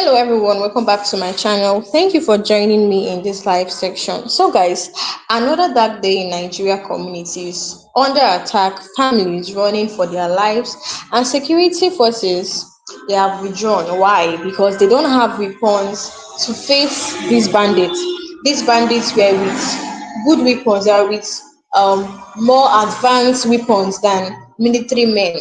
Hello everyone, welcome back to my channel. Thank you for joining me in this live section. So guys, another dark day in Nigeria communities. Under attack, families running for their lives, and security forces, they have withdrawn. Why? Because they don't have weapons to face these bandits. These bandits were with good weapons, they are with more advanced weapons than military men.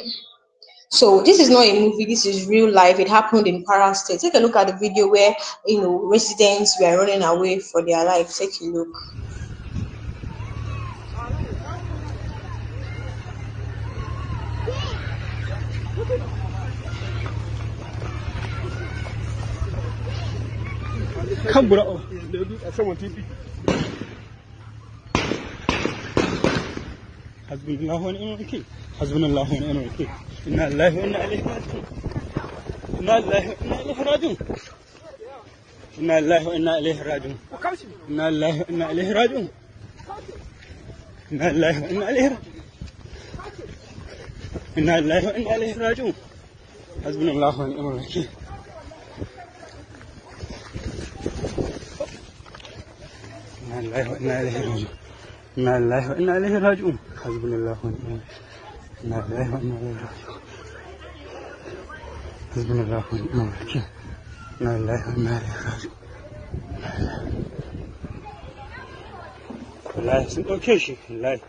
So this is not a movie, this is real life. It happened in Kwara State. Take a look at the video where residents were running away for their life. Take a look. Kan bura da a saman titi. Hasbunallahu wa ni'mal wakeel. Hasbunallahu wa ni'mal wakeel. Inna lillahi wa inna ilaihi raji'un. Inna lillahi wa inna ilaihi raji'un. Inna lillahi wa inna ilaihi raji'un. Inna lillahi wa inna ilaihi raji'un. Inna lillahi wa inna ilaihi raji'un. Inna lillahi wa inna ilaihi raji'un. Hasbunallahu wa ni'mal wakeel. إنا لله وإنا إليه راجعون. إنا لله وإنا إليه راجعون. حسبنا الله ونعم الوكيل. إنا لله وإنا إليه راجعون. حسبنا الله ونعم الوكيل. إنا لله وإنا إليه راجعون. والله sun ɗauke shi wallahi.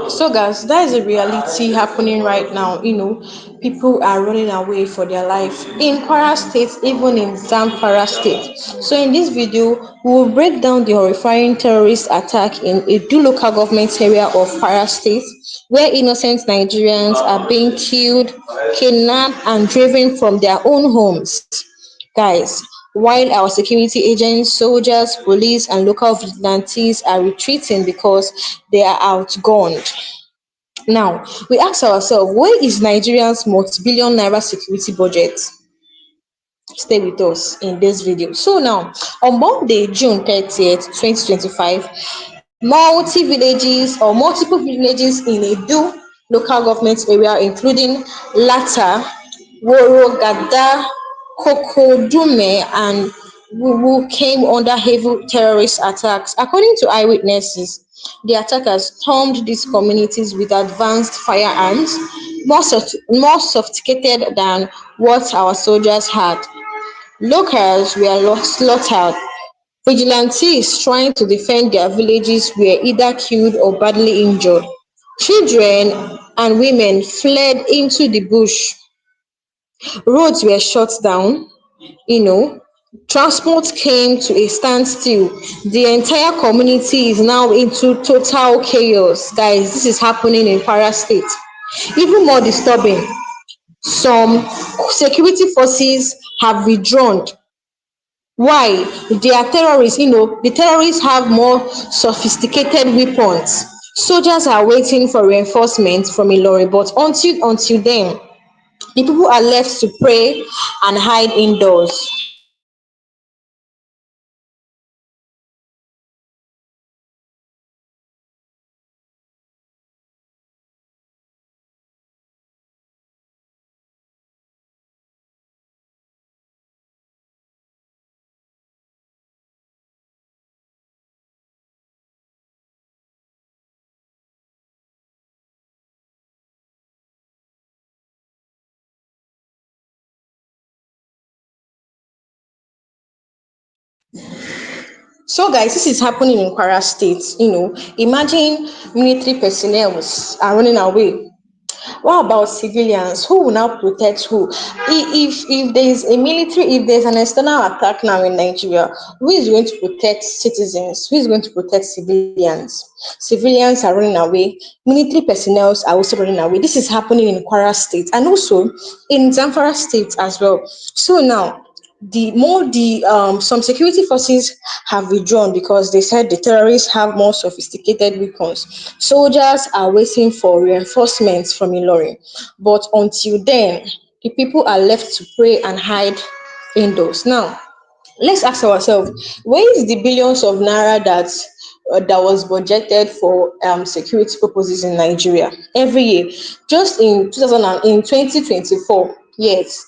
So guys, that is a reality happening right now. People are running away for their life in Kwara State, even in Zamfara State. So in this video, we will break down the horrifying terrorist attack in Edo local government area of Kwara State, where innocent Nigerians are being killed, kidnapped, and driven from their own homes. Guys, while our security agents, soldiers, police, and local vigilantes are retreating because they are outgunned. Now, we ask ourselves, where is Nigeria's multi-billion naira security budget? Stay with us in this video. So now, on Monday, June 30th, 2025, multiple villages in Edo local government area, including Lata, Woro, Gada, Kokodume, and Wuwu, came under heavy terrorist attacks. According to eyewitnesses, the attackers stormed these communities with advanced firearms, more sophisticated than what our soldiers had. Locals were slaughtered. Vigilantes trying to defend their villages were either killed or badly injured. Children and women fled into the bush. Roads were shut down. You know, transport came to a standstill. The entire community is now into total chaos. Guys, this is happening in Kwara State. Even more disturbing, some security forces have withdrawn. Why? They are terrorists. The terrorists have more sophisticated weapons. Soldiers are waiting for reinforcements from Ilori, but until then, the people are left to pray and hide indoors. So, guys, this is happening in Kwara State. Imagine military personnel are running away. What about civilians? Who will now protect who? If there is a military, if there's an external attack now in Nigeria, who is going to protect citizens? Who is going to protect civilians? Civilians are running away. Military personnel are also running away. This is happening in Kwara State and also in Zamfara State as well. So now, some security forces have withdrawn because they said the terrorists have more sophisticated weapons. Soldiers are waiting for reinforcements from Ilori, but until then, the people are left to pray and hide indoors. Now, let's ask ourselves, where is the billions of naira that that was budgeted for security purposes in Nigeria every year. Just in 2000 in 2024, yes,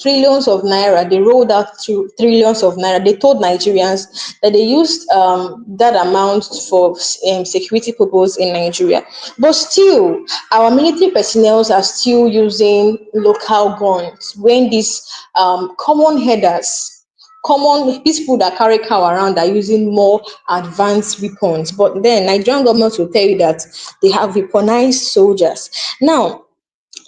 trillions of naira. They rolled out to trillions of naira. They told Nigerians that they used that amount for security purpose in Nigeria. But still, our military personnel are still using local guns when these common these people that carry cow around are using more advanced weapons. But then Nigerian government will tell you that they have weaponized soldiers. Now,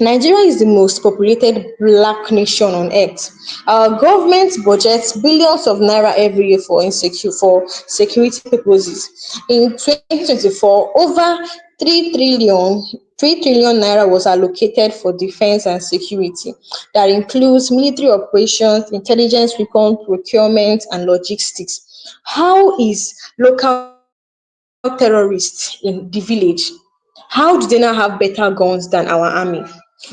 Nigeria is the most populated black nation on earth. Our government budgets billions of naira every year for security purposes. In 2024, over 3 trillion 3 trillion naira was allocated for defense and security. That includes military operations, intelligence recon, procurement, and logistics. How is local terrorists in the village, how do they now have better guns than our army?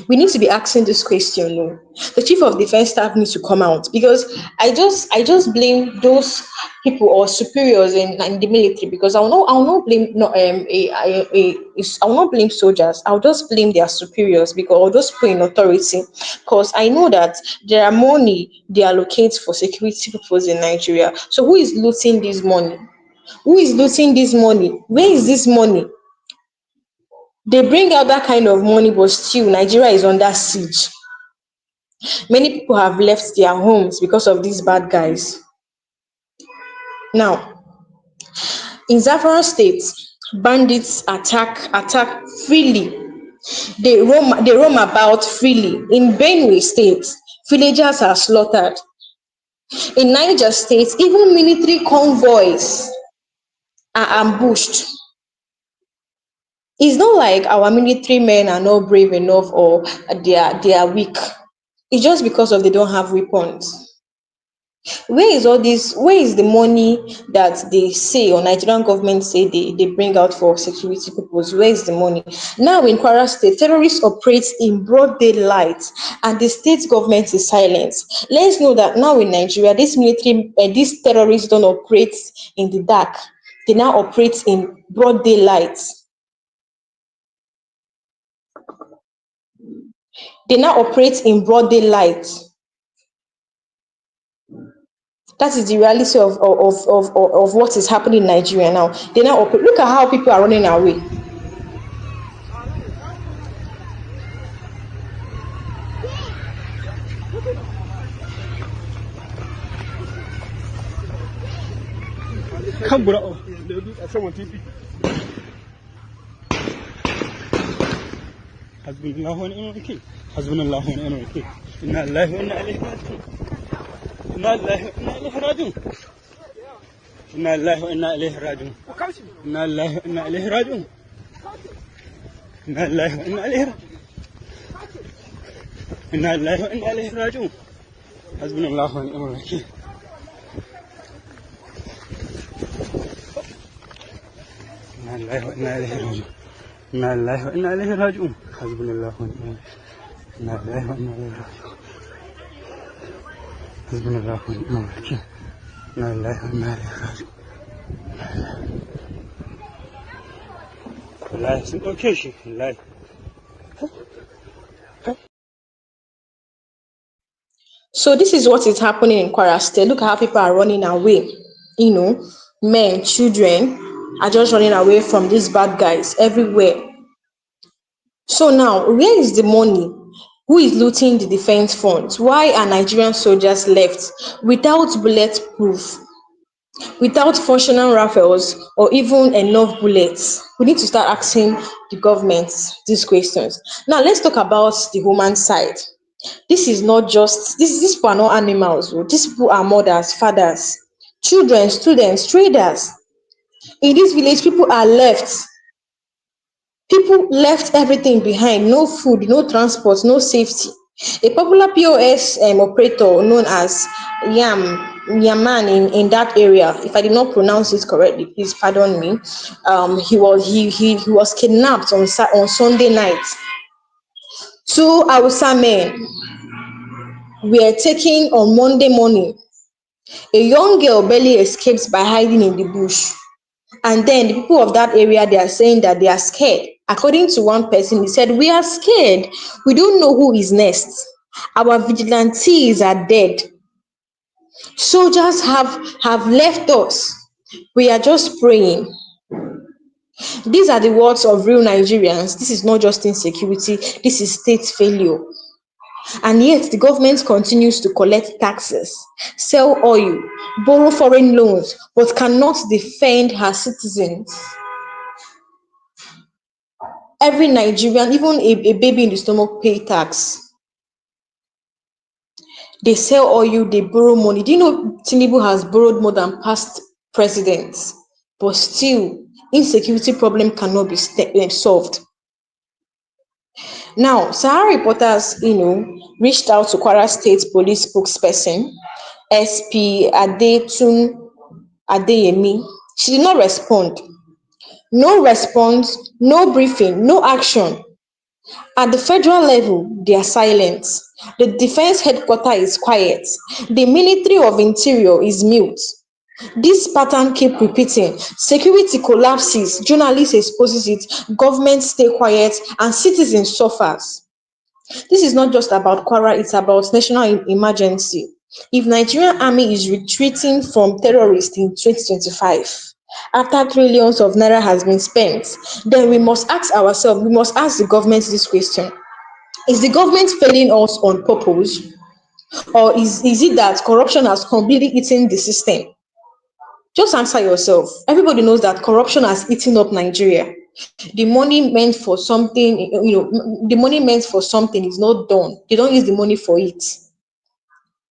We need to be asking this question. No, the chief of defense staff needs to come out, because I just blame those people or superiors in the military, because I will not blame no I will not blame soldiers. I'll just blame their superiors, because, or those people in authority, because I know that there are money they allocate for security purposes in Nigeria. So who is looting this money? Who is looting this money? Where is this money? They bring out that kind of money, but still Nigeria is under siege. Many people have left their homes because of these bad guys. Now, in Zamfara State, bandits attack freely. They roam about freely. In Benue State, villagers are slaughtered. In Niger State, even military convoys are ambushed. It's not like our military men are not brave enough, or they are weak. It's just because of they don't have weapons. Where is the money that they say, or Nigerian government say they bring out for security purpose? Where is the money? Now in Kwara State, terrorists operate in broad daylight and the state government is silent. Let's know that now in Nigeria, these terrorists don't operate in the dark. They now operate in broad daylight. They now operate in broad daylight. That is the reality of what is happening in Nigeria now. They now operate. Look at how people are running away. kan bura da dutse saman titi hasbunallahu wa ni'mal wakeel hasbunallahu wa ni'mal wakeel inna lillahi wa inna ilaihi raji'un inna lillahi wa inna ilaihi raji'un inna lillahi wa inna ilaihi raji'un inna lillahi wa inna ilaihi raji'un inna lillahi wa inna ilaihi raji'un inna lillahi wa inna ilaihi raji'un hasbunallahu wa ni'mal wakeel. إنا لله وإنا إليه راجعون إنا لله وإنا إليه راجعون حسبنا الله ونعم الوكيل إنا لله وإنا إليه راجعون حسبنا الله ونعم الوكيل إنا لله وإنا إليه راجعون والله sun ɗauke shi wallahi. So this is what is happening in Kwara State. Look at how people are running away. Men, children are just running away from these bad guys everywhere. So now, where is the money? Who is looting the defense funds? Why are Nigerian soldiers left without bulletproof, without functional rifles, or even enough bullets? We need to start asking the government these questions. Now, let's talk about the human side. This is not just these people are not animals. These people are mothers, fathers, children, students, traders. In this village, people left everything behind. No food, no transport, no safety. A popular POS operator known as Yaman in that area, if I did not pronounce it correctly, please pardon me. He was kidnapped on Sunday night. Two Hausa men were taken on Monday morning. A young girl barely escaped by hiding in the bush. And then the people of that area, they are saying that they are scared. According to one person, he said, "We are scared. We don't know who is next. Our vigilantes are dead. Soldiers have left us. We are just praying." These are the words of real Nigerians. This is not just insecurity, this is state failure. And yet the government continues to collect taxes, sell oil, borrow foreign loans, but cannot defend her citizens. Every Nigerian, even a baby in the stomach, pay tax. They sell oil, they borrow money. Do you know Tinubu has borrowed more than past presidents? But still, insecurity problem cannot be solved. Now, Sahara reporters, reached out to Kwara State police spokesperson, SP Adetun Adeyemi. She did not respond. No response, no briefing, no action. At the federal level, they are silent. The defense headquarters is quiet. The Ministry of Interior is mute. This pattern keep repeating. Security collapses, journalists exposes it, government stay quiet, and citizens suffers. This is not just about Kwara, it's about national emergency. If Nigerian army is retreating from terrorists in 2025, after trillions of naira has been spent, then we must ask ourselves, we must ask the government this question. Is the government failing us on purpose? Or is it that corruption has completely eaten the system? Just answer yourself. Everybody knows that corruption has eaten up Nigeria. The money meant for something, the money meant for something is not done. They don't use the money for it.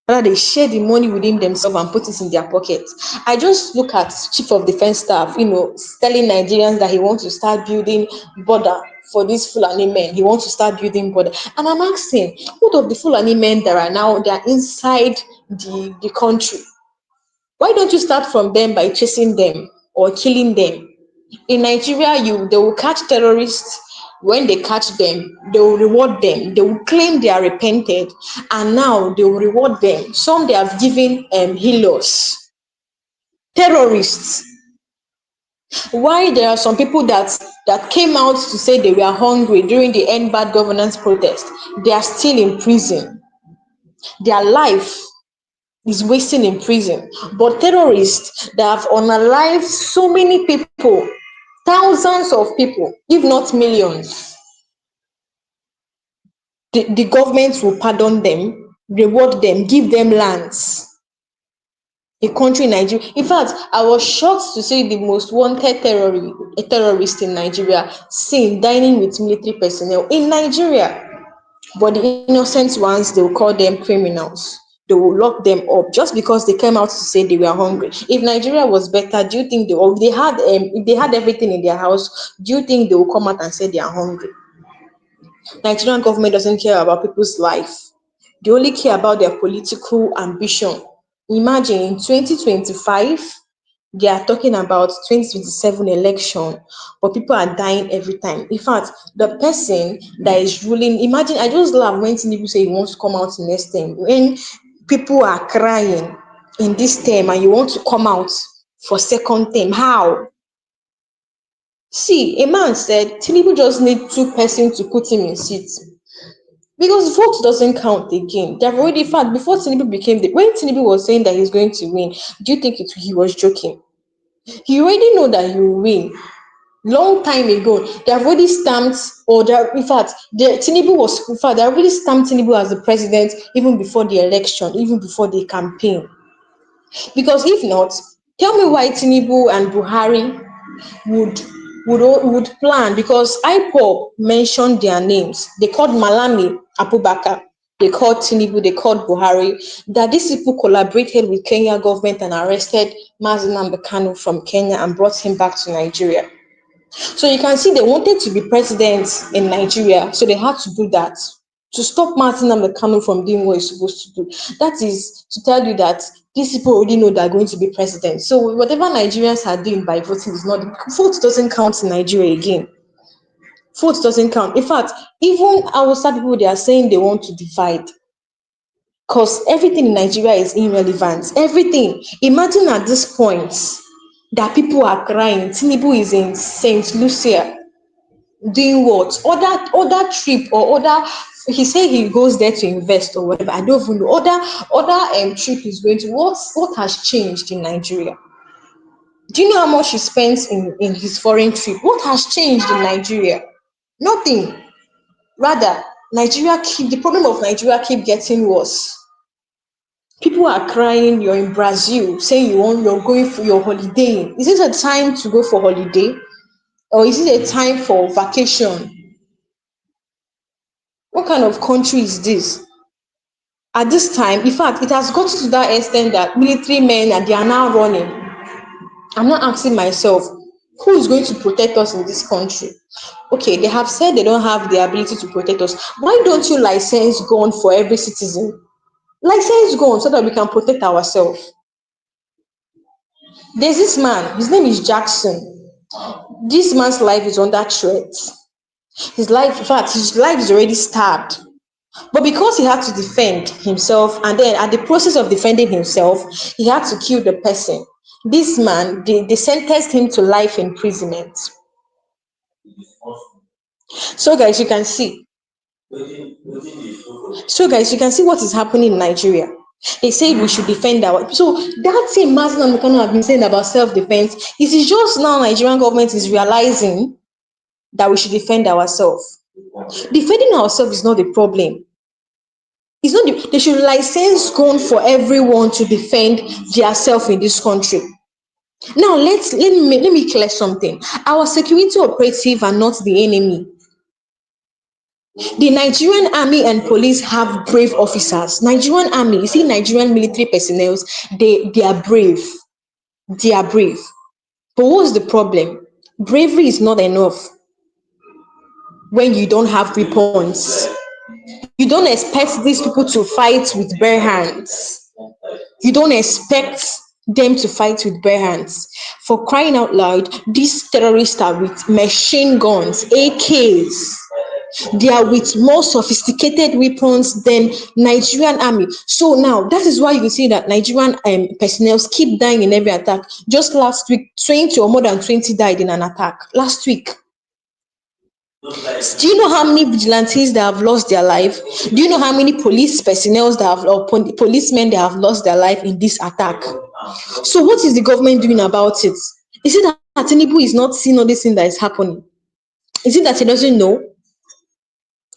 Rather, they share the money within themselves and put it in their pockets. I just look at Chief of Defense Staff, telling Nigerians that he wants to start building border for these Fulani men. He wants to start building border. And I'm asking, what of the Fulani men that are now, they are inside the country? Why don't you start from them by chasing them or killing them? In Nigeria, they will catch terrorists. When they catch them, they will reward them. They will claim they are repented, and now they will reward them. Some they have given healers, terrorists. Why there are some people that came out to say they were hungry during the End Bad Governance protest? They are still in prison. Their life is wasting in prison. But terrorists that have unalived so many people, thousands of people, if not millions, the government will pardon them, reward them, give them lands. A country in Nigeria. In fact, I was shocked to see the most wanted terrorist in Nigeria seen dining with military personnel in Nigeria. But the innocent ones, they will call them criminals. They will lock them up just because they came out to say they were hungry. If Nigeria was better, do you think or if they had everything in their house, do you think they will come out and say they are hungry? Nigerian government doesn't care about people's life. They only care about their political ambition. Imagine in 2025, they are talking about 2027 election, but people are dying every time. In fact, the person that is ruling, imagine, I just laugh when Tinubu say he wants to come out next time. When people are crying in this term and you want to come out for second term, how? See, a man said Tinubu just need two persons to put him in seats. Because vote doesn't count again. They've already found before Tinubu when Tinubu was saying that he's going to win, do you think he was joking? He already know that he will win. Long time ago, they have already stamped, in fact, they already stamped Tinubu as the president even before the election, even before the campaign. Because if not, tell me why Tinubu and Buhari would would plan, because IPOB mentioned their names. They called Malami Abubakar, they called Tinubu, they called Buhari, that these people collaborated with Kenya government and arrested Mazi Nnamdi Kanu from Kenya and brought him back to Nigeria. So you can see they wanted to be president in Nigeria, so they had to do that to stop Martin Nnamdi Kanu from doing what he's supposed to do. That is to tell you that these people already know they're going to be president. So whatever Nigerians are doing by voting is not, vote doesn't count in Nigeria again. Vote doesn't count. In fact, even outside people, they are saying they want to divide. Because everything in Nigeria is irrelevant. Everything. Imagine at this point, that people are crying. Tinubu is in St. Lucia doing what? Other trip or other, he say he goes there to invest or whatever. I don't even know. Other trip is going to, what has changed in Nigeria? Do you know how much he spends in his foreign trip? What has changed in Nigeria? Nothing. Rather, the problem of Nigeria keep getting worse. People are crying, you're in Brazil, saying you're going for your holiday. Is it a time to go for holiday? Or is it a time for vacation? What kind of country is this? At this time, in fact, it has gotten to that extent that military men and they are now running. I'm not asking myself, who is going to protect us in this country? Okay, they have said they don't have the ability to protect us. Why don't you license gun for every citizen? License gun so that we can protect ourselves. There's this man, his name is Jackson. This man's life is under threat. His life, in fact, his life is already stabbed. But because he had to defend himself, and then at the process of defending himself, he had to kill the person. This man, they sentenced him to life imprisonment. So, guys, you can see. So, guys, you can see what is happening in Nigeria. They say we should defend our. So that same Mazen Amukano have been saying about self-defense. It is just now Nigerian government is realizing that we should defend ourselves. Defending ourselves is not the problem. It's not they should license gun for everyone to defend themselves in this country. Now let me clear something. Our security operative are not the enemy. The Nigerian army and police have brave officers. Nigerian army, you see, Nigerian military personnel, they are brave. They are brave. But what's the problem? Bravery is not enough when you don't have weapons. You don't expect these people to fight with bare hands. You don't expect them to fight with bare hands. For crying out loud, these terrorists are with machine guns, AKs. They are with more sophisticated weapons than Nigerian army. So now that is why you see that Nigerian personnel keep dying in every attack. Just last week, 20 or more than 20 died in an attack. Last week. Do you know how many vigilantes that have lost their life? Do you know how many police personnel that have, or policemen that have lost their life in this attack? So what is the government doing about it? Is it that Tinubu is not seeing all this thing that is happening? Is it that he doesn't know?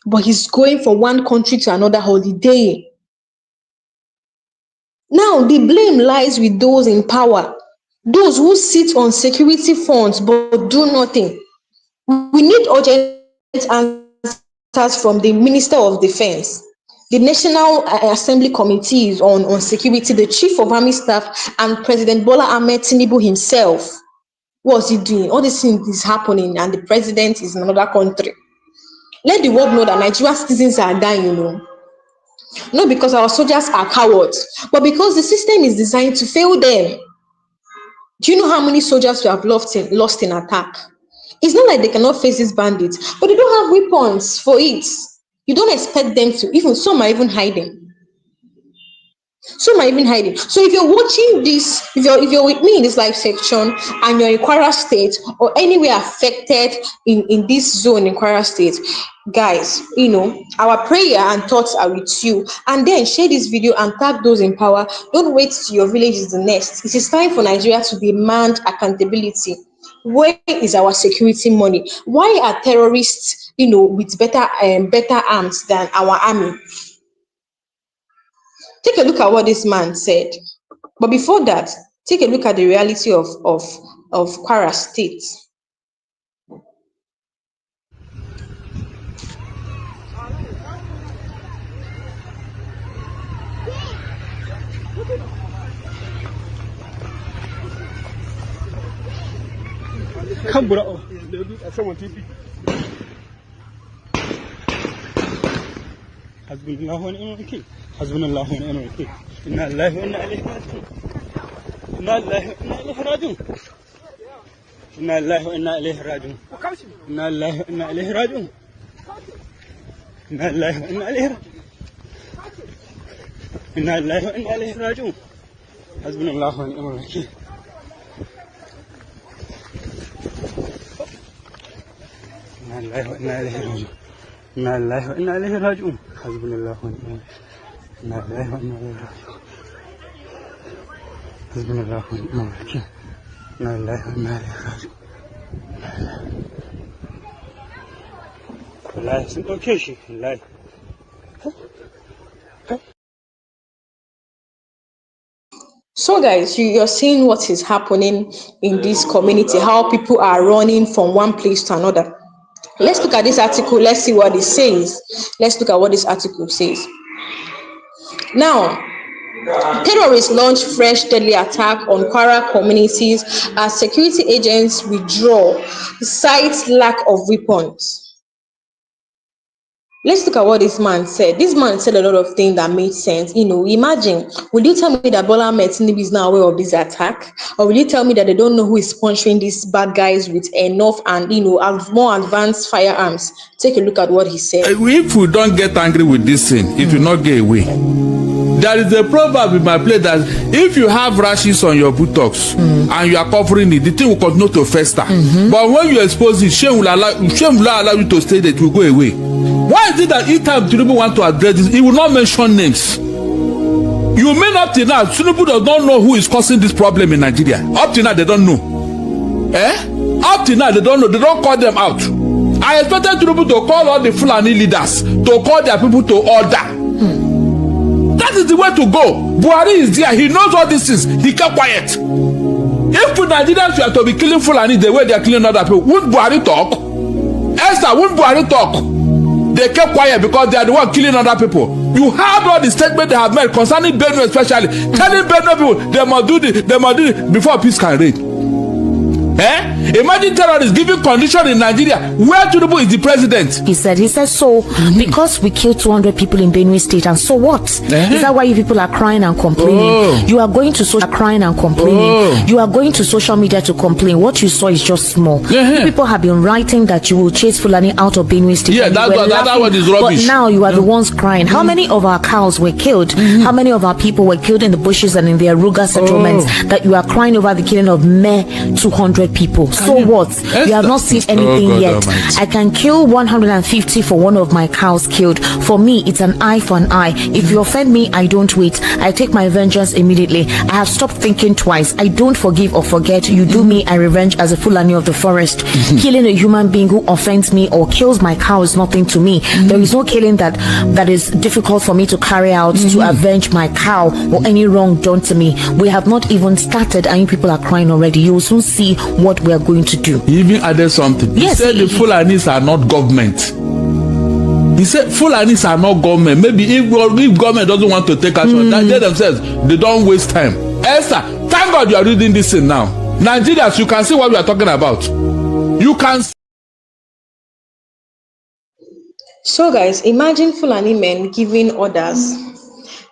But he's going from one country to another holiday. Now the blame lies with those in power, those who sit on security funds but do nothing. We need urgent answers from the Minister of Defense, the National Assembly Committees on Security, the Chief of Army Staff, and President Bola Ahmed Tinubu himself. What's he doing? All these things is happening, and the president is in another country. Let the world know that Nigerian citizens are dying, not because our soldiers are cowards, but because the system is designed to fail them. Do you know how many soldiers we have lost in attack? It's not like they cannot face these bandits, but they don't have weapons for it. You don't expect them to. Even some are even hiding. Some are even hiding. So if you're watching this, if you're with me in this live section and you're in Kwara State or anywhere affected in this zone in Kwara State, guys, our prayer and thoughts are with you. And then share this video and tag those in power. Don't wait till your village is the next. It is time for Nigeria to demand accountability. Where is our security money? Why are terrorists, with better arms than our army? Take a look at what this man said. But before that, take a look at the reality of Kwara State. Come, bro. Someone TV. حسبنا الله ونعم الوكيل حسبنا الله ونعم الوكيل إنا لله وإنا إليه راجعون إنا لله وإنا إليه راجعون إنا لله وإنا إليه راجعون إنا لله وإنا إليه راجعون إنا لله وإنا إليه راجعون إنا لله وإنا إليه راجعون حسبنا الله ونعم الوكيل إنا لله وإنا إليه راجعون إنا لله وإنا إليه راجعون حسبنا الله ونعم الوكيل إنا لله وإنا إليه راجعون حسبنا الله ونعم الوكيل إنا لله وإنا إليه راجعون والله sun ɗauke shi wallahi. So guys, you're seeing what is happening in this community, how people are running from one place to another. Let's look at this article. Let's see what it says. Let's look at what this article says. Now, terrorists launched fresh deadly attack on Kwara communities as security agents withdraw, cite lack of weapons. Let's look at what this man said. This man said a lot of things that made sense. Imagine, will you tell me that Bola Ahmed Tinubu is now aware of this attack? Or will you tell me that they don't know who is sponsoring these bad guys with enough and, more advanced firearms? Take a look at what he said. If we don't get angry with this thing, it will not get away. There is a proverb in my place that if you have rashes on your buttocks and you are covering it, the thing will continue to fester. But when you expose it, shame will allow you to stay there, it will go away. Why is it that each time Tinubu want to address this, he will not mention names? You mean up till now, Tinubu does not know who is causing this problem in Nigeria? Up till now, they don't know. Up till now, they don't know. They don't call them out. I expected Tinubu to call all the Fulani leaders, to call their people to order. That is the way to go. Buhari is there. He knows all these things. He kept quiet. If Nigerians were to be killing Fulani the way they are killing other people, wouldn't Buhari talk? Esther, wouldn't Buhari talk? They kept quiet because they are the one killing other people. You heard all the statements they have made concerning Benue especially, telling Benue people they must do this before peace can reign. Imagine terrorists giving condition in Nigeria where Tinubu is the president. He said so because we killed 200 people in Benue State, and so what? Is that why you people are crying and complaining? You are going to crying and complaining. You are going to social media to complain. What you saw is just small. People have been writing that you will chase Fulani out of Benue State. Yeah, that one is rubbish. But now you are the ones crying. How many of our cows were killed? How many of our people were killed in the bushes and in the Aruga settlements that you are crying over the killing of mere 200 people? So what? You have not seen anything yet. Almighty. I can kill 150 for one of my cows killed. For me, it's an eye for an eye. If you offend me, I don't wait. I take my vengeance immediately. I have stopped thinking twice. I don't forgive or forget. You do me, I revenge as a Fulani of the forest. Killing a human being who offends me or kills my cow is nothing to me. There is no killing that is difficult for me to carry out to avenge my cow or any wrong done to me. We have not even started and you people are crying already. You will soon see what we are going to do. He even added something. Yes, he said the Fulanis are not government. He said Fulanis are not government. Maybe if government doesn't want to take action, then they themselves, they don't waste time. Esther, thank God you are reading this thing now. Nigerians, you can see what we are talking about. You can see. So guys, imagine Fulani men giving orders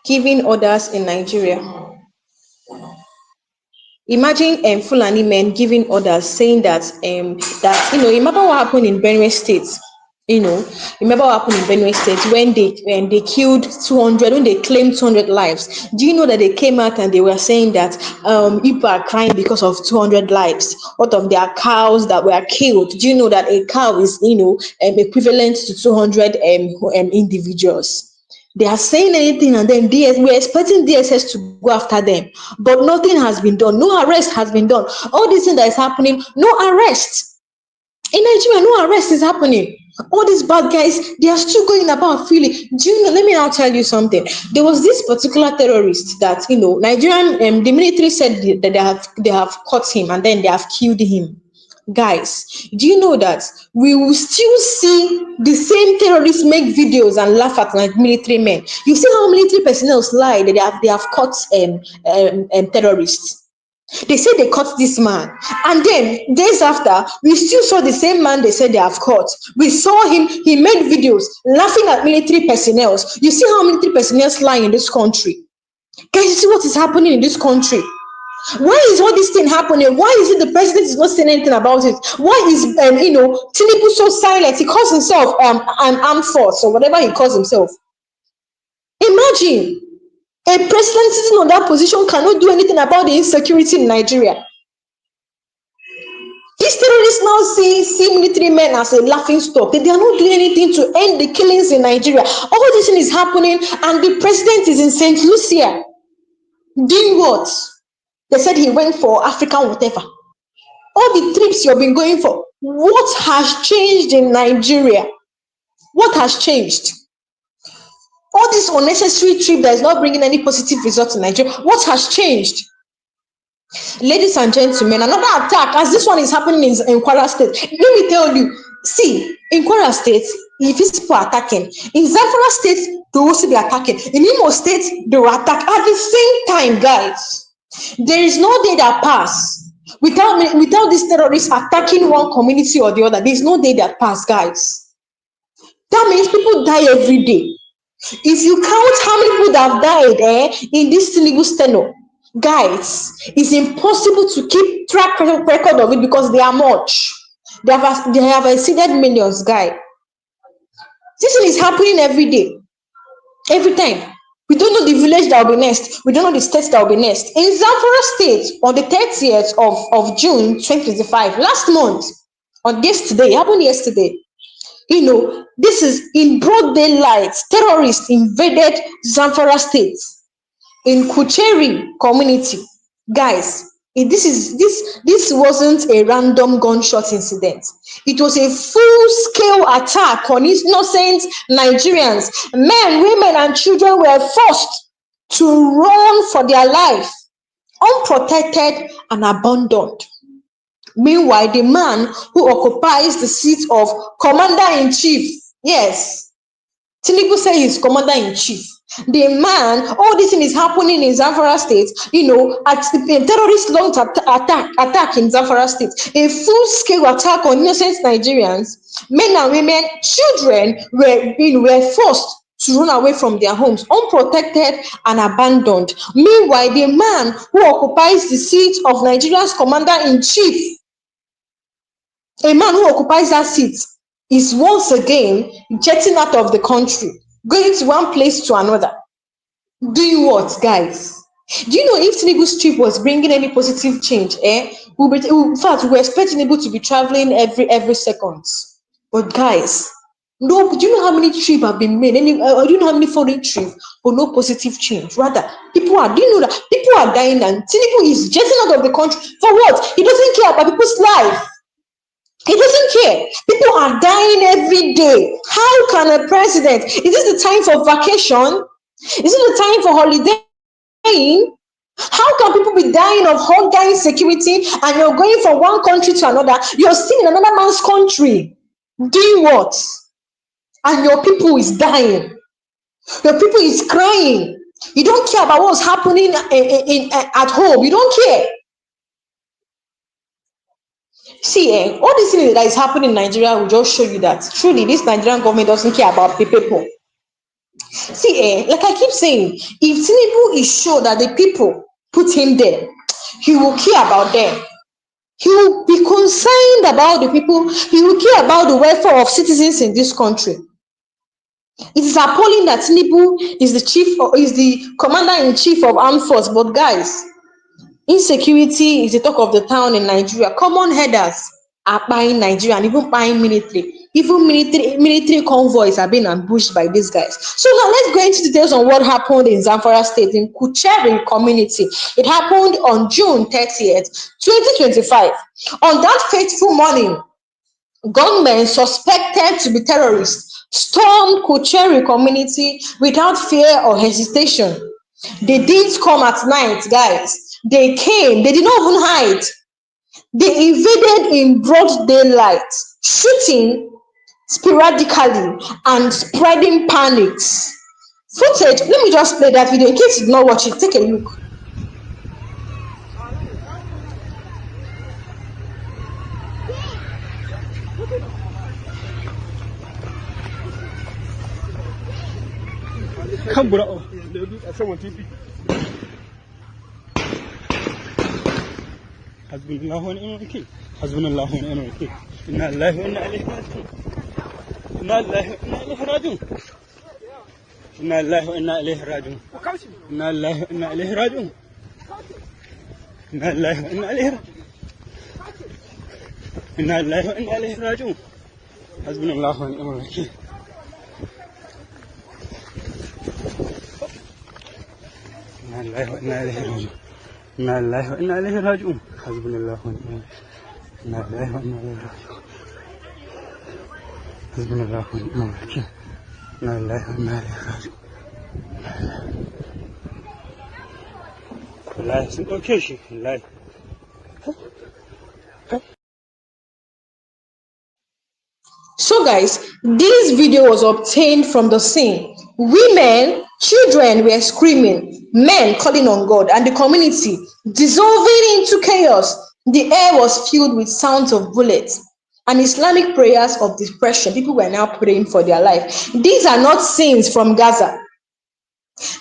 in Nigeria. Imagine Fulani men giving orders saying that remember what happened in Benue State. Remember what happened in Benue State when they killed 200, when they claimed 200 lives. Do you know that they came out and they were saying that people are crying because of 200 lives out of their cows that were killed? Do you know that a cow is equivalent to 200 individuals? They are saying anything, and then we're expecting DSS to go after them, but nothing has been done. No arrest has been done. All this thing that is happening, no arrest. In Nigeria, no arrest is happening. All these bad guys, they are still going about freely. Do you know? Let me now tell you something. There was this particular terrorist that Nigerian, the military said that they have caught him and then they have killed him. Guys, do you know that we will still see the same terrorists make videos and laugh at like military men? You see how military personnel lie that they have caught terrorists. They said they caught this man, and then days after, we still saw the same man they said they have caught. We saw him, he made videos laughing at military personnel. You see how military personnel lie in this country. Guys, you see what is happening in this country? Why is all this thing happening? Why is it the president is not saying anything about it? Why is Tinubu so silent? He calls himself an armed force or whatever he calls himself. Imagine a president sitting on that position cannot do anything about the insecurity in Nigeria. These terrorists now see military men as a laughing stock. They are not doing anything to end the killings in Nigeria. All this thing is happening, and the president is in St. Lucia. Doing what? They said he went for African whatever. All the trips you've been going for, what has changed in Nigeria? What has changed? All this unnecessary trip that is not bringing any positive results in Nigeria, what has changed? Ladies and gentlemen, another attack, as this one is happening in Kwara State. Let me tell you, see, in Kwara State, if these people are attacking, in Zamfara State, they will also be attacking. In Imo State, they will attack at the same time, guys. There is no day that pass without these terrorists attacking one community or the other. There is no day that pass, guys. That means people die every day. If you count how many people that have died in this Tinubu tenure, guys, it's impossible to keep track record of it because they are much. They have exceeded millions, guys. This thing is happening every day, every time. We don't know the village that will be next. We don't know the state that will be next. In Zamfara State, on the 30th of June 2025, last month, on yesterday, it happened yesterday. You know, this is in broad daylight. Terrorists invaded Zamfara State in Kucheri community. Guys, this wasn't a random gunshot incident. It was a full-scale attack on innocent Nigerians. Men, women, and children were forced to run for their life, unprotected and abandoned. Meanwhile, the man who occupies the seat of commander-in-chief, yes, Tinubu said he's commander-in-chief. The man, all this thing is happening in Zamfara State, you know, at the terrorist launched attack in Zamfara State, a full-scale attack on innocent Nigerians. Men and women, children were forced to run away from their homes, unprotected and abandoned. Meanwhile, the man who occupies the seat of Nigeria's commander-in-chief, a man who occupies that seat, is once again jetting out of the country, going to one place to another. Doing what, guys? Do you know if Tinubu's trip was bringing any positive change? In fact, we were expecting Tinubu to be traveling every second. But guys, no. Do you know how many trips have been made? Do you know how many foreign trips for no positive change? Rather, do you know that people are dying and Tinubu is jetting out of the country for what? He doesn't care about people's life. He doesn't care. People are dying every day. How can a president? Is this the time for vacation? Is it the time for holidaying? How can people be dying of hunger, insecurity, and you're going from one country to another? You're still in another man's country. Doing what? And your people is dying. Your people is crying. You don't care about what's happening at home. You don't care. See, all this thing that is happening in Nigeria will just show you that truly this Nigerian government doesn't care about the people. See, like I keep saying, if Tinubu is sure that the people put him there, he will care about them. He will be concerned about the people. He will care about the welfare of citizens in this country. It is appalling that Tinubu is the commander-in-chief of armed force. But guys, insecurity is the talk of the town in Nigeria. Common headers are buying Nigeria and even buying military. Even military convoys are being ambushed by these guys. So now let's go into details on what happened in Zamfara State, in Kucheri community. It happened on June 30th, 2025. On that fateful morning, gunmen suspected to be terrorists stormed Kucheri community without fear or hesitation. They didn't come at night, guys. They came. They did not even hide. They invaded in broad daylight, shooting sporadically and spreading panics. Footage, let me just play that video in case you did not watch it. Take a look. حسبنا الله ونعم الوكيل حسبنا الله ونعم الوكيل إنا لله وإنا إليه راجعون إنا لله وإنا إليه راجعون إنا لله وإنا إليه راجعون إنا لله وإنا إليه راجعون إنا لله وإنا إليه راجعون إنا لله وإنا إليه راجعون حسبنا الله ونعم الوكيل إنا لله وإنا إليه راجعون إنا لله وإنا إليه راجعون حسبنا الله ونعم الوكيل إنا لله وإنا إليه راجعون حسبنا الله ونعم الوكيل إنا لله وإنا إليه راجعون والله sun ɗauke shi wallahi. So guys, this video was obtained from the scene. Women, children were screaming, men calling on God, and the community dissolving into chaos. The air was filled with sounds of bullets and Islamic prayers of depression. People were now praying for their life. These are not scenes from Gaza.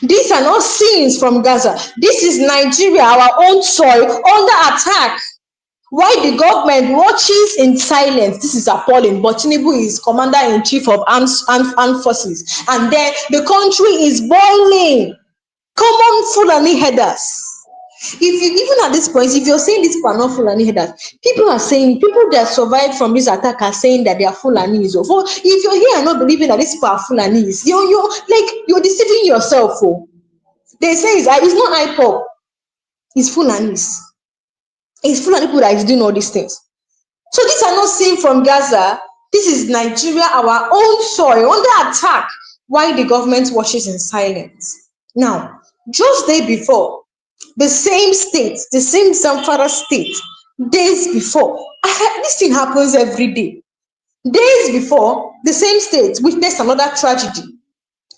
These are not scenes from Gaza. This is Nigeria, our own soil, under attack. Why the government watches in silence? This is appalling. But Tinubu is commander-in-chief of armed forces. And then the country is boiling. Common Fulani headers. If you, even at this point, if you're saying these are not Fulani headers, people are saying, people that survived from this attack are saying that they are Fulanis. So if you're here and not believing that these people are Fulanis, you're deceiving yourself. Oh. They say it's not IPOP, it's Fulanis. It's Fulani people that is doing all these things. So these are not seen from Gaza. This is Nigeria, our own soil, under attack. Why the government watches in silence? Now, just day before, the same state, the same Zamfara state, days before, this thing happens every day. Days before, the same state witnessed another tragedy.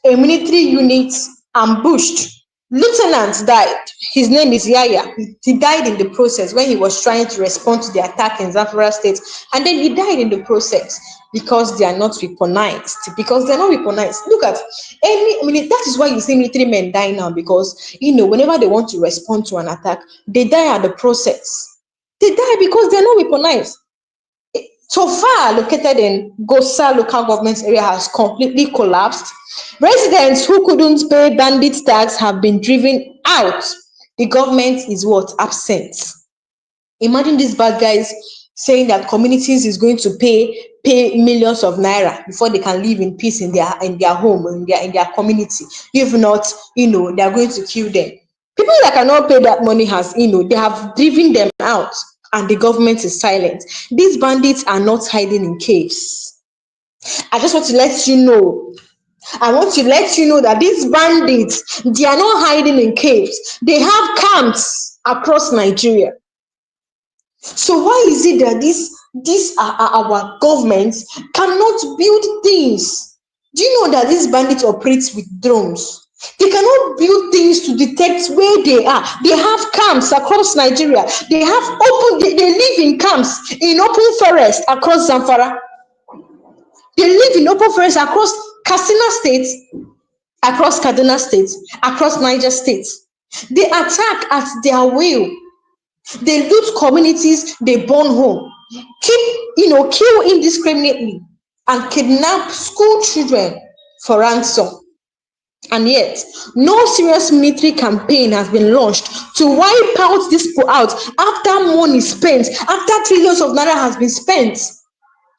A military unit ambushed. Lieutenant died. His name is Yaya. He died in the process when he was trying to respond to the attack in Zamfara State. And then he died in the process because they are not weaponized. Because they're not weaponized. Look at that is why you see military men die now, because whenever they want to respond to an attack, they die at the process. They die because they're not weaponized. So far, located in Gosa local government area has completely collapsed. Residents who couldn't pay bandit tax have been driven out. The government is what? Absent. Imagine these bad guys saying that communities is going to pay millions of naira before they can live in peace in their home, in their community. If not, they are going to kill them. People that cannot pay that money they have driven them out. And the government is silent. These bandits are not hiding in caves. I just want to let you know. I want to let you know that these bandits, they are not hiding in caves. They have camps across Nigeria. So why is it that these are our governments cannot build things? Do you know that these bandits operate with drones? They cannot build things to detect where they are. They have camps across Nigeria. They live in camps in open forest across Zamfara. They live in open forest across Katsina State, across Kaduna State, across Niger State. They attack at their will. They loot communities, they burn home, kill indiscriminately, and kidnap school children for ransom. And yet, no serious military campaign has been launched to wipe out this people out after money spent, after trillions of naira has been spent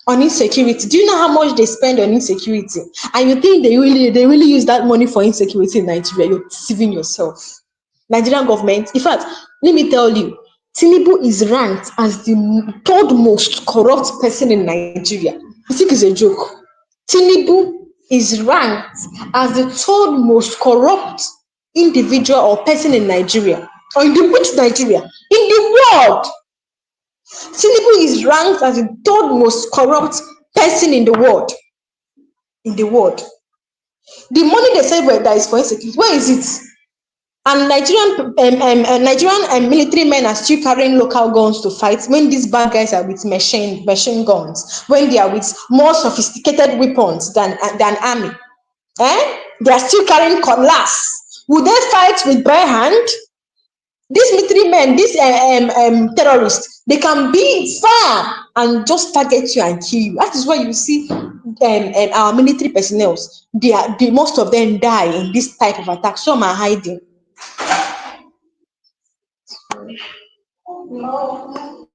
on insecurity. Do you know how much they spend on insecurity? And you think they really use that money for insecurity in Nigeria? You're deceiving yourself. Nigerian government, in fact, let me tell you, Tinubu is ranked as the third most corrupt person in Nigeria. You think it's a joke? Tinubu is ranked as the third most corrupt individual or person in Nigeria. Or in which Nigeria? In the world. Tinubu is ranked as the third most corrupt person in the world. In the world. The money they say that is for insecurity, where is it? And Nigerian military men are still carrying local guns to fight when these bad guys are with machine guns, when they are with more sophisticated weapons than army. They are still carrying cutlass. Would they fight with bare hand? These military men, these terrorists, they can be far and just target you and kill you. That is why you see our military personnel, most of them die in this type of attack. Some are hiding. No.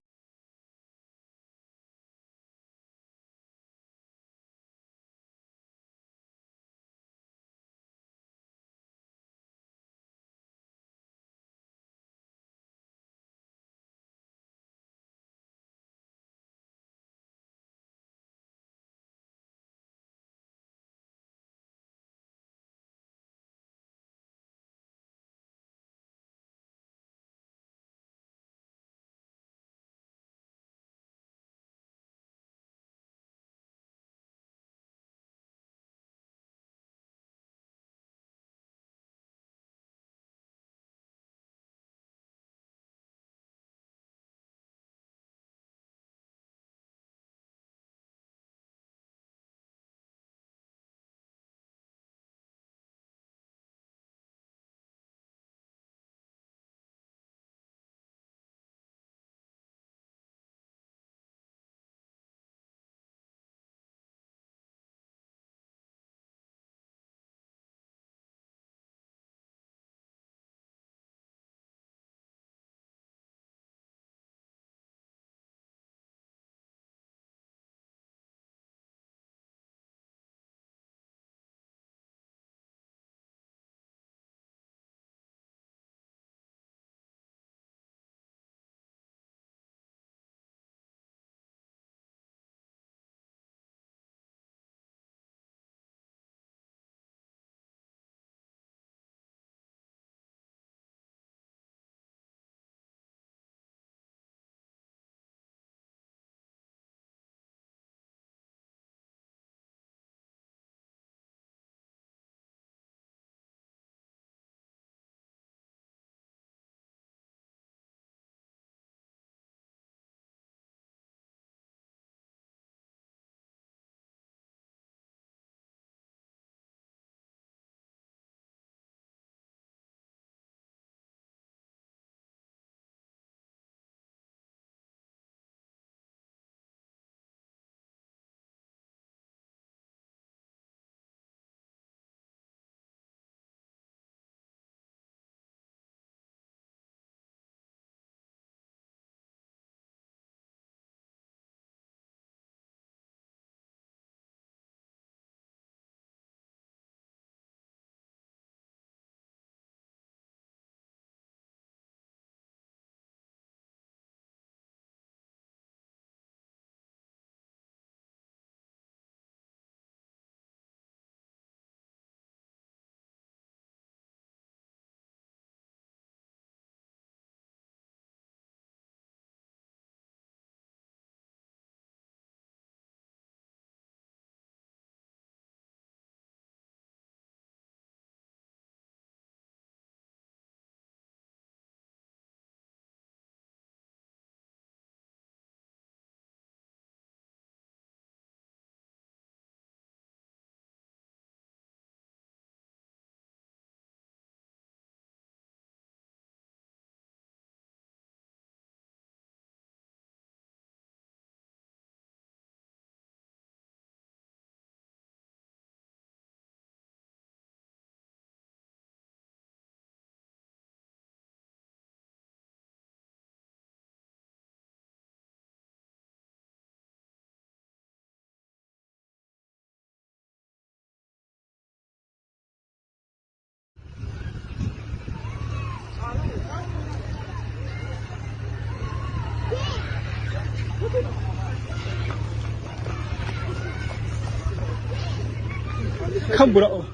Come, bro.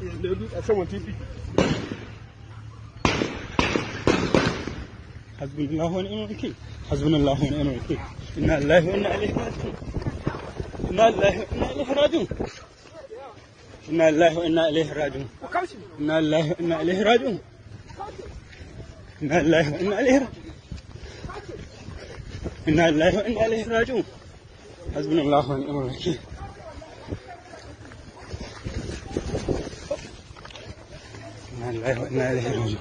Someone TP. حسبنا الله ونعم الوكيل حسبنا الله ونعم الوكيل إنا لله وإنا إليه راجعون إنا لله وإنا إليه راجعون إنا لله وإنا إليه راجعون إنا لله وإنا إليه راجعون إنا لله وإنا إليه راجعون إنا لله وإنا إليه راجعون حسبنا الله ونعم الوكيل إنا لله وإنا إليه راجعون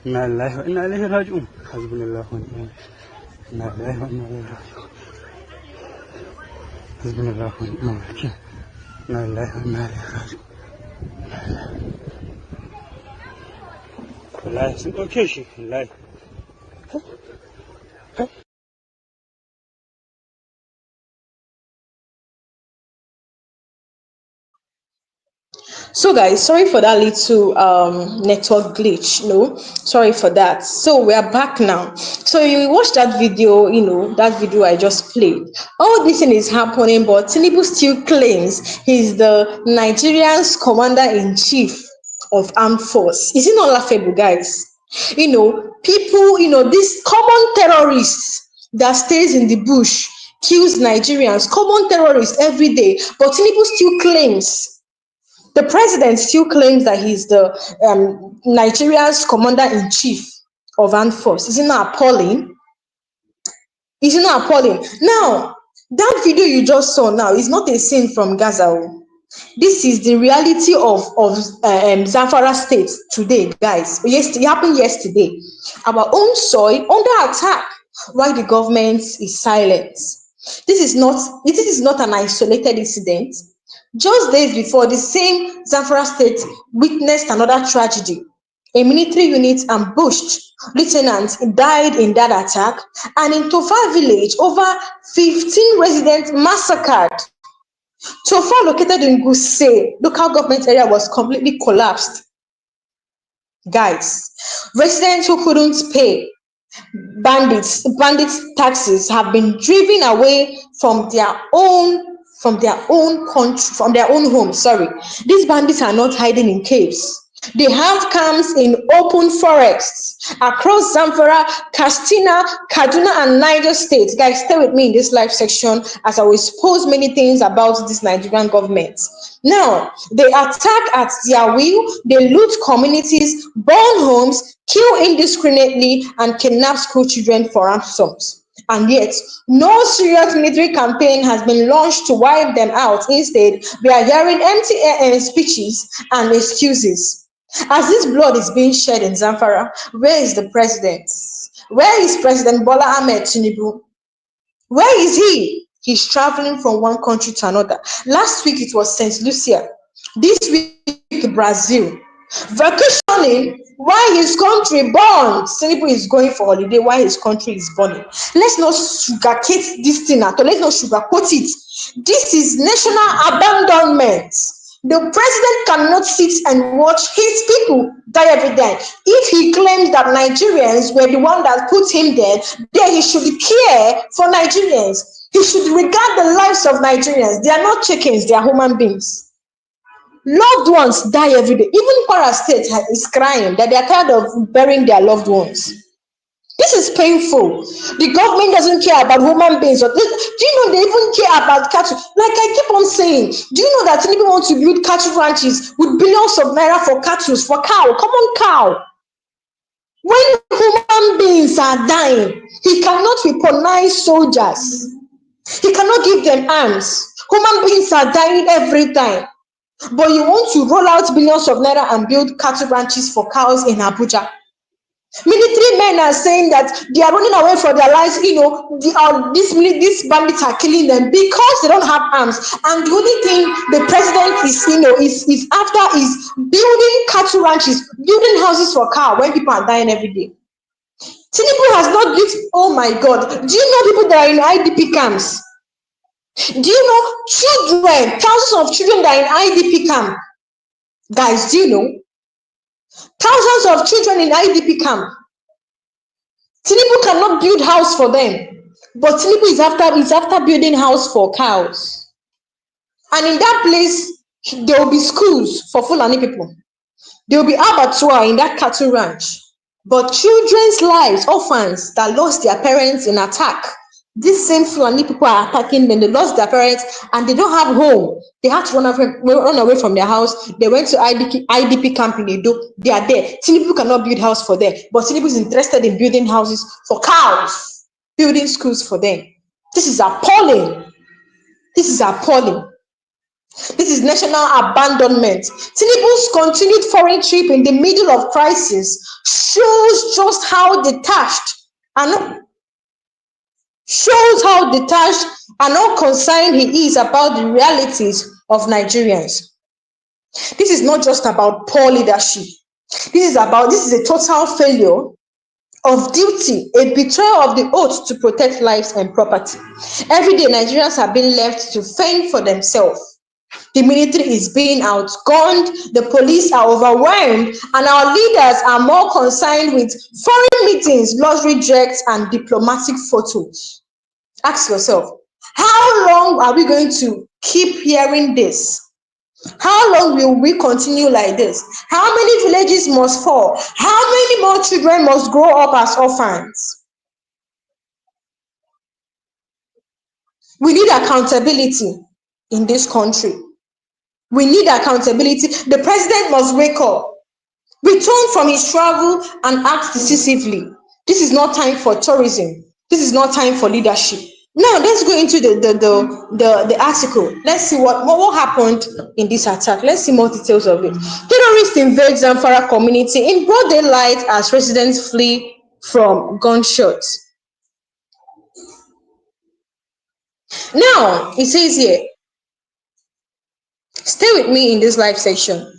إنا لله وإنا إليه راجعون حسبنا الله ونعم الوكيل إنا لله وإنا إليه راجعون حسبنا الله ونعم الوكيل إنا لله وإنا إليه راجعون والله اسم أوكي شيء والله So guys, sorry for that little network glitch. No, sorry for that. So we are back now. So you watched that video, that video I just played. All this thing is happening, but Tinubu still claims he's the Nigerian's commander-in-chief of armed force. Is it not laughable, guys? People, these common terrorists that stays in the bush, kills Nigerians, common terrorists every day, but Tinubu still claims, the president still claims that he's the Nigeria's commander-in-chief of armed force. Isn't that appalling? Isn't that appalling? Now, that video you just saw now is not a scene from Gaza. This is the reality of Kwara State today, guys. Yes, it happened yesterday. Our own soil under attack, while the government is silent. This is not an isolated incident. Just days before, the same Kwara State witnessed another tragedy. A military unit ambushed lieutenants died in that attack, and in Tofa village, over 15 residents massacred. Tofa, located in Guse, local government area, was completely collapsed. Guys, residents who couldn't pay bandit taxes have been driven away from their own country, from their own home. Sorry, these bandits are not hiding in caves. They have camps in open forests across Zamfara, Katsina, Kaduna, and Niger states. Guys, stay with me in this live section as I will expose many things about this Nigerian government. Now, they attack at their will, they loot communities, burn homes, kill indiscriminately, and kidnap school children for ransoms. And yet, no serious military campaign has been launched to wipe them out. Instead, we are hearing empty speeches and excuses. As this blood is being shed in Zamfara, where is the president? Where is President Bola Ahmed Tinubu? Where is he? He's traveling from one country to another. Last week it was St. Lucia. This week, Brazil. Vacationing while his country burns. Tinubu is going for holiday while his country is burning. Let's not sugarcoat this thing at all. Let's not sugarcoat it. This is national abandonment. The president cannot sit and watch his people die every day. If he claims that Nigerians were the one that put him there, then he should care for Nigerians. He should regard the lives of Nigerians. They are not chickens, they are human beings. Loved ones die every day. Even Kwara State is crying that they are tired of burying their loved ones. This is painful. The government doesn't care about human beings. Do you know they even care about cattle? Like I keep on saying, do you know that people want to build cattle ranches with billions of naira for cattle, for cow? Come on, cow. When human beings are dying, he cannot weaponize soldiers. He cannot give them arms. Human beings are dying every time. But you want to roll out billions of naira and build cattle ranches for cows in Abuja. Military men are saying that they are running away for their lives. These bandits are killing them because they don't have arms. And the only thing the president is after is building cattle ranches, building houses for cows when people are dying every day. Tinubu has not built. Oh my God! Do you know people that are in IDP camps? Do you know children, thousands of children that are in IDP camp? Guys, do you know? Thousands of children in IDP camp. Tinubu cannot build house for them, but Tinubu is after building house for cows. And in that place, There will be schools for Fulani people. There will be abattoir in that cattle ranch. But children's lives, orphans that lost their parents in attack, these same Fulani people are attacking them. They lost their parents and they don't have home. They had to run away from their house. They went to IDP camp in Edo. They are there. Tinubu cannot build house for them, but Tinubu is interested in building houses for cows, building schools for them. This is appalling. This is appalling. This is national abandonment. Tinubu's continued foreign trip in the middle of crisis shows just how detached and unconcerned he is about the realities of Nigerians. This is not just about poor leadership. This is a total failure of duty, a betrayal of the oath to protect lives and property. Every day, Nigerians are being left to fend for themselves. The military is being outgunned, the police are overwhelmed, and our leaders are more concerned with foreign meetings, luxury jets, and diplomatic photos. Ask yourself, how long are we going to keep hearing this? How long will we continue like this? How many villages must fall? How many more children must grow up as orphans? We need accountability in this country. We need accountability. The president must wake up, return from his travel, and act decisively. This is not time for tourism. This is not time for leadership. Now let's go into the article. Let's see what happened in this attack. Let's see more details of it. Terrorists invade Zamfara community in broad daylight as residents flee from gunshots. Now it says here, stay with me in this live section.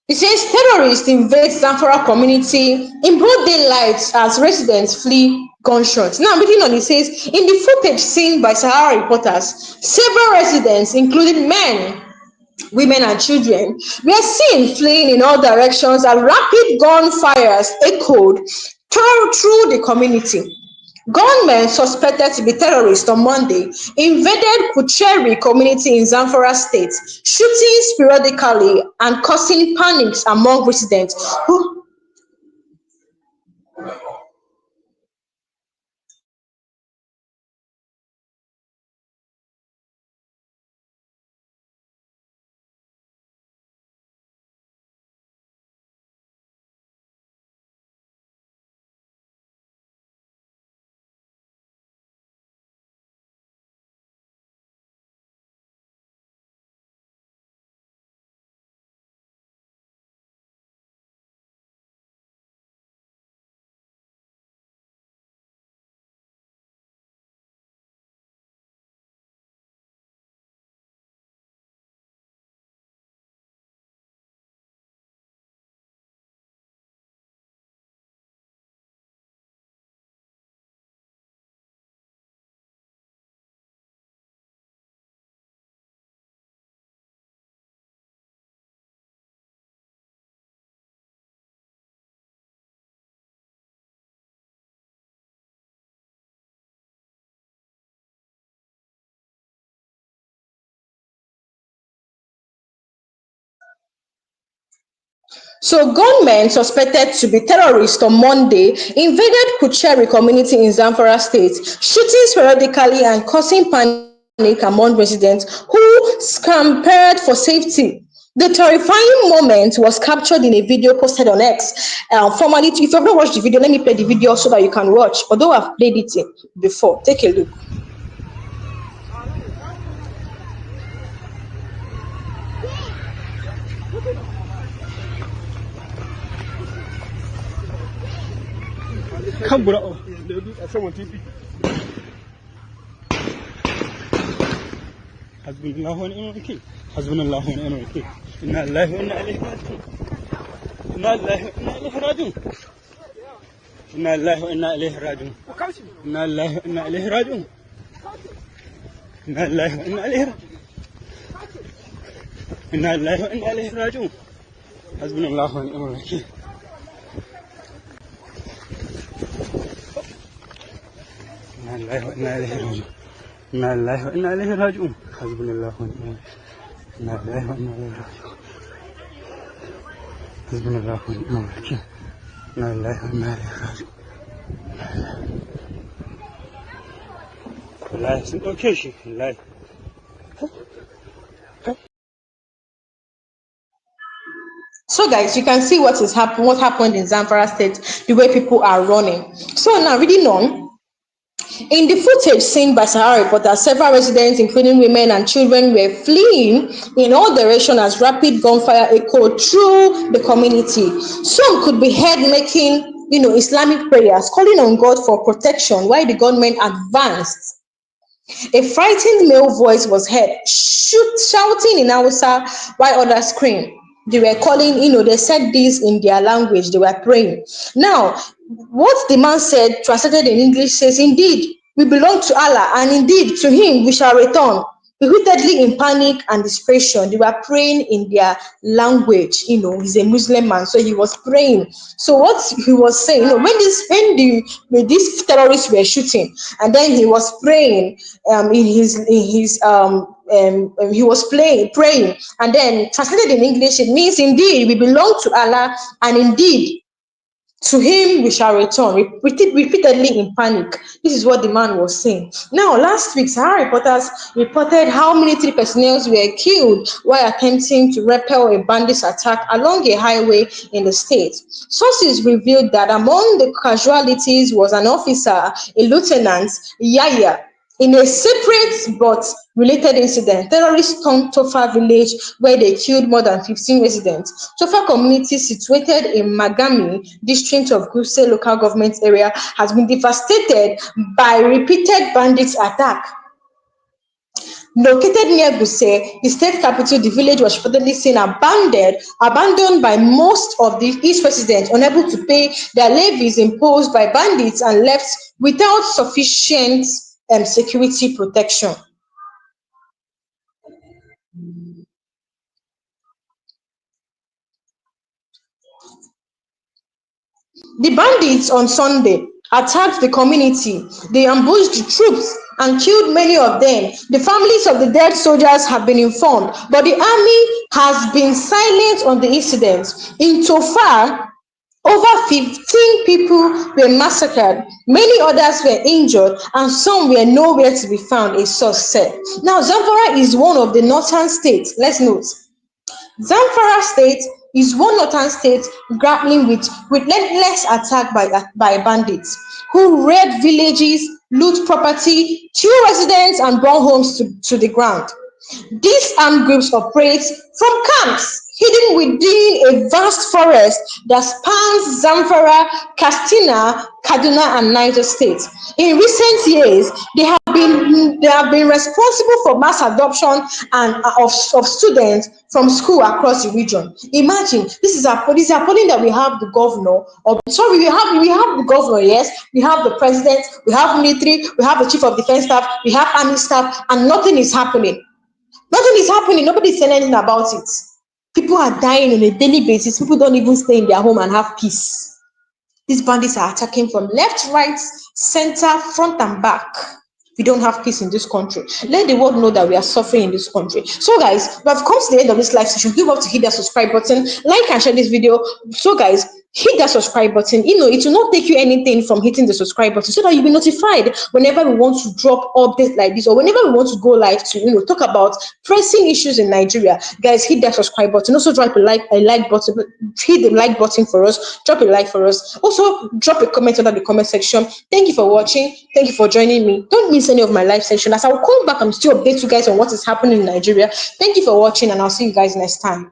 It says terrorists invade Zamfara community in broad daylight as residents flee gunshots. Now, reading on, it says, in the footage seen by Sahara reporters, several residents, including men, women, and children, were seen fleeing in all directions as rapid gunfires echoed through the community. Gunmen suspected to be terrorists on Monday invaded Kucheri community in Zamfara State, shooting sporadically and causing panics among residents who So gunmen suspected to be terrorists on Monday invaded Kucheri community in Zamfara State, shooting sporadically and causing panic among residents who scampered for safety. The terrifying moment was captured in a video posted on X. Formerly, if you have not watched the video, let me play the video so that you can watch. Although I've played it before, take a look. Come bro. Someone TV. Hasbunallahu wa ni'mal wakeel. Hasbunallahu wa ni'mal wakeel. Inna lillahi wa inna ilayhi raji'un. Inna lillahi wa inna ilayhi raji'un. Inna lillahi wa inna ilayhi raji'un. Inna lillahi wa inna ilayhi raji'un. Inna lillahi wa inna ilayhi raji'un. Inna lillahi wa inna ilayhi raji'un. Hasbunallahu wa ni'mal wakeel. إنا لله وإنا إليه راجعون إنا لله وإنا إليه راجعون حسبنا الله ونعم الوكيل إنا لله وإنا إليه راجعون حسبنا الله ونعم الوكيل إنا لله وإنا إليه راجعون والله أوكي شيء والله. So guys, you can see what happened in Zamfara State, the way people are running. So now reading on, in the footage seen by Sahara reporters, several residents, including women and children, were fleeing in all directions as rapid gunfire echoed through the community. Some could be heard making, Islamic prayers, calling on God for protection while the gunmen advanced. A frightened male voice was heard shouting in Hausa while others screamed. They were calling, they said this in their language, they were praying. Now, what the man said, translated in English, says, "Indeed, we belong to Allah, and indeed to Him we shall return." Repeatedly in panic and desperation, they were praying in their language. He's a Muslim man, so he was praying. So what he was saying, when these terrorists were shooting, and then he was praying he was praying, and then translated in English, it means, "Indeed, we belong to Allah, and indeed to Him we shall return." Repeatedly in panic. This is what the man was saying. Now, last week, Sahara reporters reported how military personnel were killed while attempting to repel a bandits attack along a highway in the state. Sources revealed that among the casualties was an officer, a lieutenant, Yaya. In a separate but related incident, terrorists stormed Tofa village where they killed more than 15 residents. Tofa community, situated in Magami district of Guse local government area, has been devastated by repeated bandits attack. Located near Guse, the state capital, the village was reportedly seen abandoned by most of the its residents, unable to pay their levies imposed by bandits and left without sufficient security protection. The bandits on Sunday attacked the community. They ambushed the troops and killed many of them. The families of the dead soldiers have been informed, but the army has been silent on the incident. In Tofa, over 15 people were massacred, many others were injured, and some were nowhere to be found, a source said. Now, Zamfara is one of the northern states. Let's note, Zamfara State is one northern state grappling with relentless attack by bandits who raid villages, loot property, kill residents, and burn homes to the ground. These armed groups operate from camps hidden within a vast forest that spans Zamfara, Katsina, Kaduna, and Niger states. In recent years, they have been responsible for mass adoption and of students from school across the region. Imagine, this is appalling that we have the governor, we have the governor, yes, we have the president, we have military, we have the chief of defense staff, we have army staff, and nothing is happening. Nothing is happening. Nobody's saying anything about it. People are dying on a daily basis. People don't even stay in their home and have peace. These bandits are attacking from left, right, center, front, and back. We don't have peace in this country. Let the world know that we are suffering in this country. So guys, we have come to the end of this live session. Give up to hit that subscribe button, like and share this video. So guys, hit that subscribe button. It will not take you anything from hitting the subscribe button, so that you'll be notified whenever we want to drop updates like this, or whenever we want to go live to talk about pressing issues in Nigeria. Guys, hit that subscribe button. Also drop a like button. Hit the like button for us. Drop a like for us. Also drop a comment under the comment section. Thank you for watching. Thank you for joining me. Don't miss any of my live session, as I will come back and still update you guys on what is happening in Nigeria. Thank you for watching, and I'll see you guys next time.